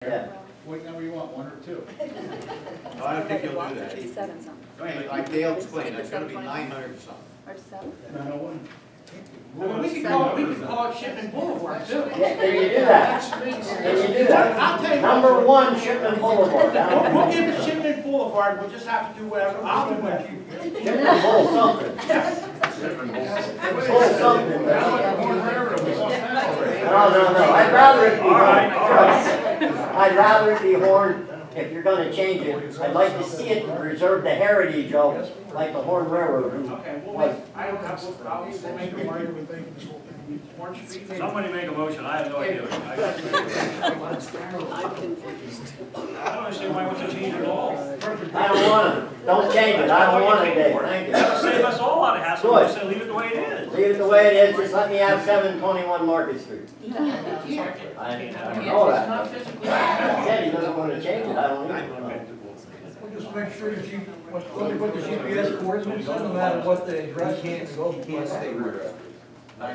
Yeah. What number you want, 1 or 2? No, I don't think you'll do that. 57 something. Anyway, like Dale explained, it's gonna be 900 and something. Or 7? We could call it Shipment Boulevard too. Yeah, can you do that? Can you do that? I'll tell you. Number 1, Shipment Boulevard. We'll give it Shipment Boulevard, we'll just have to do whatever, I'll do whatever. Shipment Bull something. Bull something. No. I'd rather it be horn. I'd rather it be horn. If you're gonna change it, I'd like to see it preserve the heritage of, like the Horn Railroad. Okay, we'll make, I don't have, we'll make a motion. Orange Street. Somebody make a motion, I have no idea. I don't understand why we should change it at all. I don't want it. Don't change it. I don't want it, Dave. Thank you. That'll save us all a lot of hassle, Good. just say leave it the way it is. Leave it the way it is. Just let me have 721 Market Street. I know that. He said he doesn't want to change it. I don't either. Just make sure that you, when you put the GPS coordinates in, no matter what the address is, go. He can't stay where. So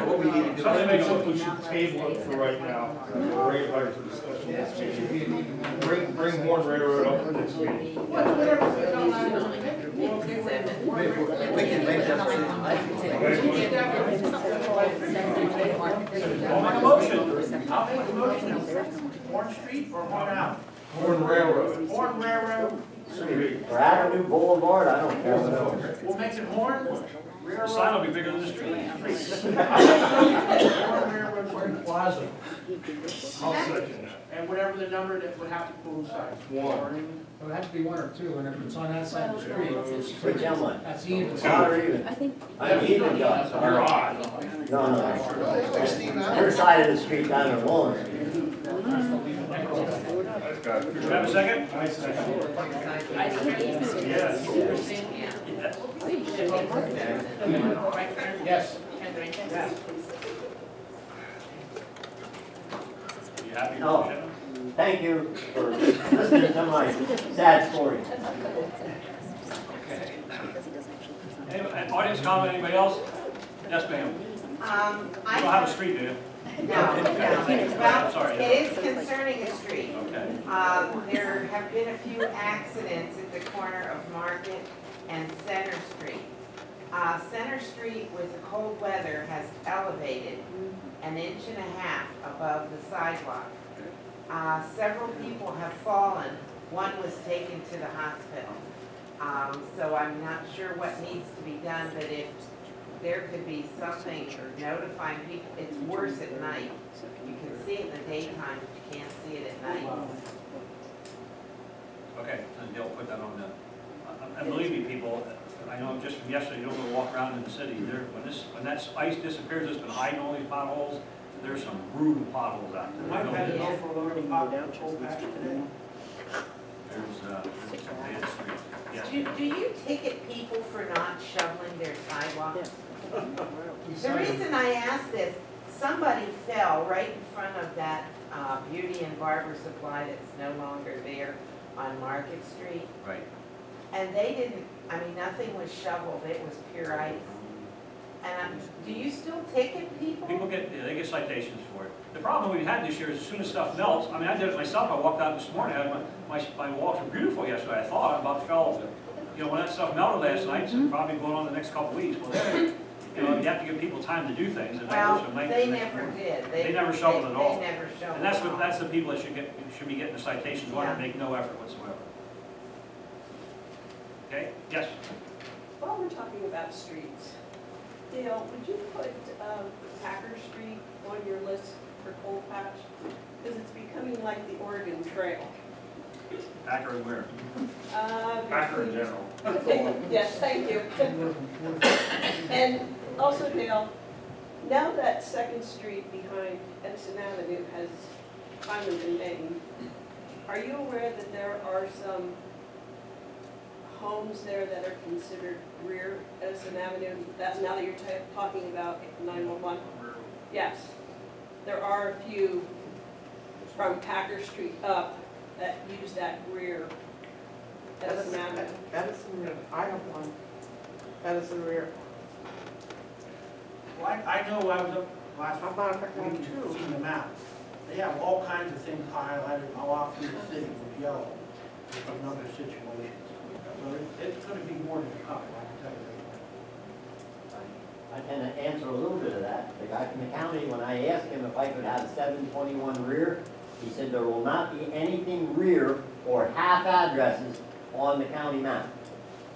what we need to do. Something makes up we should table it for right now. Bring it back for discussion next meeting. Bring Horn Railroad up for next meeting. Whatever. We can make that decision. I'll make a motion. I'll make a motion. Orange Street or Horn Ave? Horn Railroad. Horn Railroad, Or Avenue Boulevard, I don't care. we'll make it Horn The sign will be bigger than the street. Horn Railroad, Horn Plaza. I'll second that. and whatever the number that would have to coincide. 1. It would have to be 1 or 2, and if it's on that side of the street, Which one? that's even. Odd or even? I think. I'm even, John. You're odd. No. Your side of the street down in Walnut. That's got Do you have a second? I second. Yes. Yes. You happy? No. Jim? Thank you for listening to my sad story. Audience comment, anybody else? Yes, ma'am. You don't have a street, do you? No. Well, Sorry. it is concerning a street. Okay. There have been a few accidents at the corner of Market and Center Street. Center Street with the cold weather has elevated 1.5 inches above the sidewalk. Several people have fallen. One was taken to the hospital. So I'm not sure what needs to be done, but if there could be something notifying people, it's worse at night. You can see it in the daytime, but you can't see it at night. Okay, and they'll put that on the, and believe me, people, I know just from yesterday, you don't want to walk around in the city, there, when that ice disappears, it's been hiding all these potholes, there's some brutal potholes out there. I've had it for a load of pop, cold patch today. There's some bad streets. Yes. Do you ticket people for not shoveling their sidewalks? The reason I ask this, somebody fell right in front of that beauty and barber supply that's no longer there on Market Street. Right. And they didn't, I mean, nothing was shoveled, it was pure ice. And do you still ticket people? People they get citations for it. The problem we had this year is as soon as stuff melts, I mean, I did it myself, I walked out this morning, I had my walks were beautiful yesterday, I thought, I about fell, you know, when that stuff melted last night, so probably going on the next couple of weeks, well, you know, you have to give people time to do things, and that goes from night to They next never morning. did. They never shoveled at all. They never shoveled. And that's the people that should be getting the citations on and make no effort whatsoever. Okay, yes? While we're talking about streets, Dale, would you put Packer Street on your list for cold patch? Because it's becoming like the Oregon Trail. Packer and where? Packer in general. Okay, yes, thank you. And also, Dale, now that 2nd Street behind Edison Avenue has finally been named, are you aware that there are some homes there that are considered rear Edison Avenue? That's now that you're talking about 911? Yes. There are a few from Packer Street up that use that rear Edison Avenue. Edison Rear, I have one. Edison Rear. Well, I know I was up last How about if I week, got two? seen the map. They have all kinds of things highlighted all off through the city with yellow, with another situation. So it's gonna be more than a couple, I can tell you that. I can answer a little bit of that. The guy from the county, when I asked him if I could have 721 rear, he said there will not be anything rear or half addresses on the county map.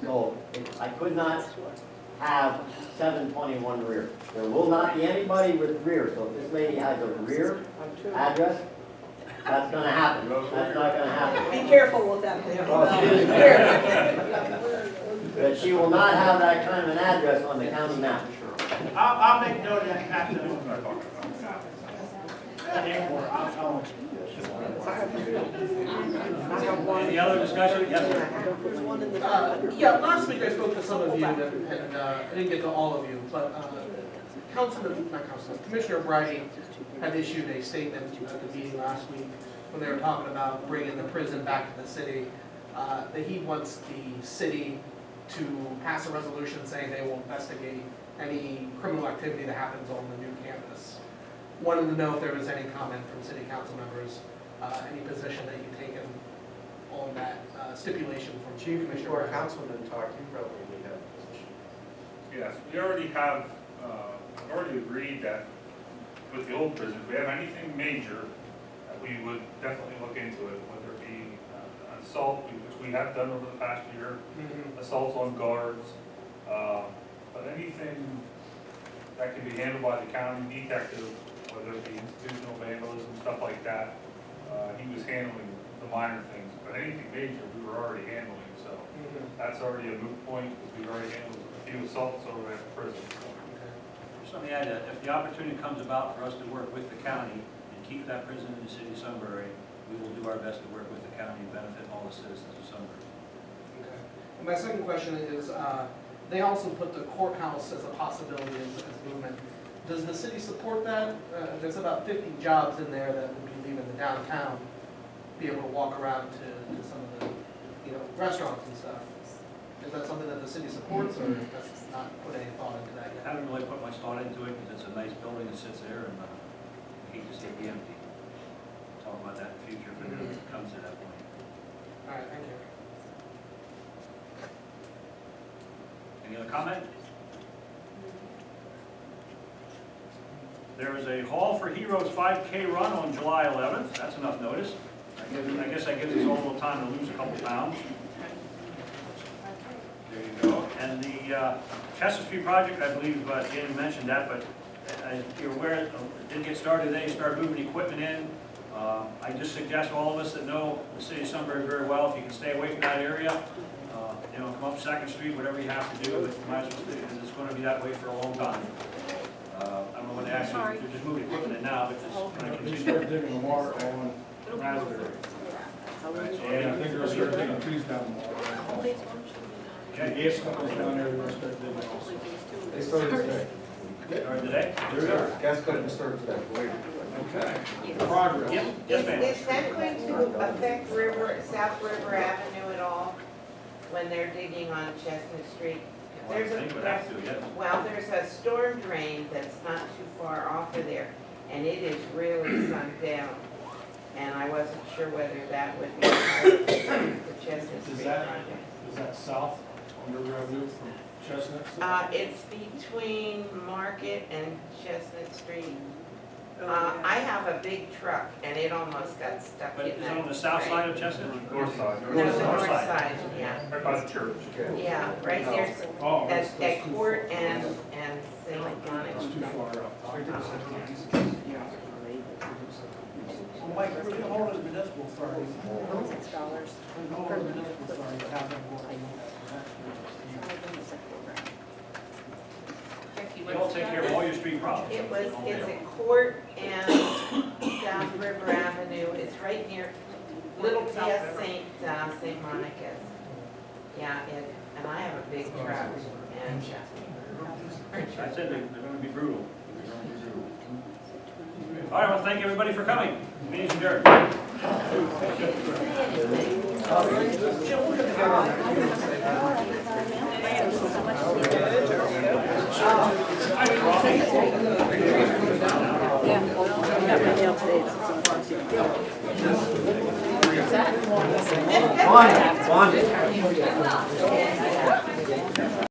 So I could not have 721 rear. There will not be anybody with rear. So if this lady has a rear address, that's gonna happen. That's not gonna happen. Be careful with that. But she will not have that kind of an address on the county map. I'll make note of that after. I'll tell them. Any other discussion? Yes, sir. Yeah, last week I spoke to some of you, and I didn't get to all of you, but Commissioner Brady had issued a statement at the meeting last week when they were talking about bringing the prison back to the city, that he wants the city to pass a resolution saying they will investigate any criminal activity that happens on the new campus. Wanted to know if there was any comment from city council members, any position that you've taken on that stipulation from Chief, Commissioner before Brady. councilman talk, you probably need to have a position. Yes, we already have, already agreed that with the old prison, if we have anything major, that we would definitely look into it, whether it be assault, which we have done over the past year, assaults on guards, but anything that can be handled by the county detective, whether it be institutional vandalism, stuff like that, he was handling the minor things, but anything major, we were already handling, so that's already a moot point, because we've already handled a few assaults over at the prison. Just let me add that if the opportunity comes about for us to work with the county and keep that prison in the city of Sunbury, we will do our best to work with the county and benefit all the citizens of Sunbury. Okay. And my second question is, they also put the courthouse as a possibility as movement. Does the city support that? There's about 50 jobs in there that would be leaving the downtown, be able to walk around to some of the, restaurants and stuff. Is that something that the city supports, or that's not put any thought into that I yet? haven't really put much thought into it because it's a nice building that sits there and I hate to see it be empty. Talk about that in the future if it ever comes to that point. All right, thank you. Any other comment? There is a Hall for Heroes 5K run on July 11th. That's enough notice. I guess that gives us all a little time to lose a couple pounds. There you go. And the Chester Street project, I believe Danny mentioned that, but as you're aware, it did get started today, start moving equipment in. I just suggest all of us that know the city of Sunbury very well, if you can stay away from that area, come up 2nd Street, whatever you have to do, but you might as well stay, because it's going to be that way for a long time. I don't know when they actually, they're just moving equipment in now, but it's going to They continue. start digging the water on Raspberry. Right, so And I think they're gonna start taking trees down the water. The gas company's down there, they're gonna start digging also. They started today. Started today? Gas company started today. Okay, progress. Yep, yes ma'am. Is that going to affect South River Avenue at all when they're digging on Chestnut Street? Well, I think we'd have to, yes. Well, there's a storm drain that's not too far off of there, and it is really sunk down. And I wasn't sure whether that would be part of the Chestnut Street project. Is that south on the road from Chestnut? It's between Market and Chestnut Street. I have a big truck, and it almost got stuck But in is that. it on the south side of Chestnut? North side. No, the north side, yeah. Right by the church. Yeah, right there, Oh, at that's too Court far. and St. That's too far out. Well, Mike, we're gonna hold it municipal authority. Hold it municipal authority, but have them work on You all take care of all your street problems. It's at Court and South River Avenue, it's right near, little past St. Monica's. Yeah, and I have a big truck, and, I said they're going to be brutal. All right, well, thank everybody for coming. Meeting's adjourned. Yeah, got my nail today. Wanda.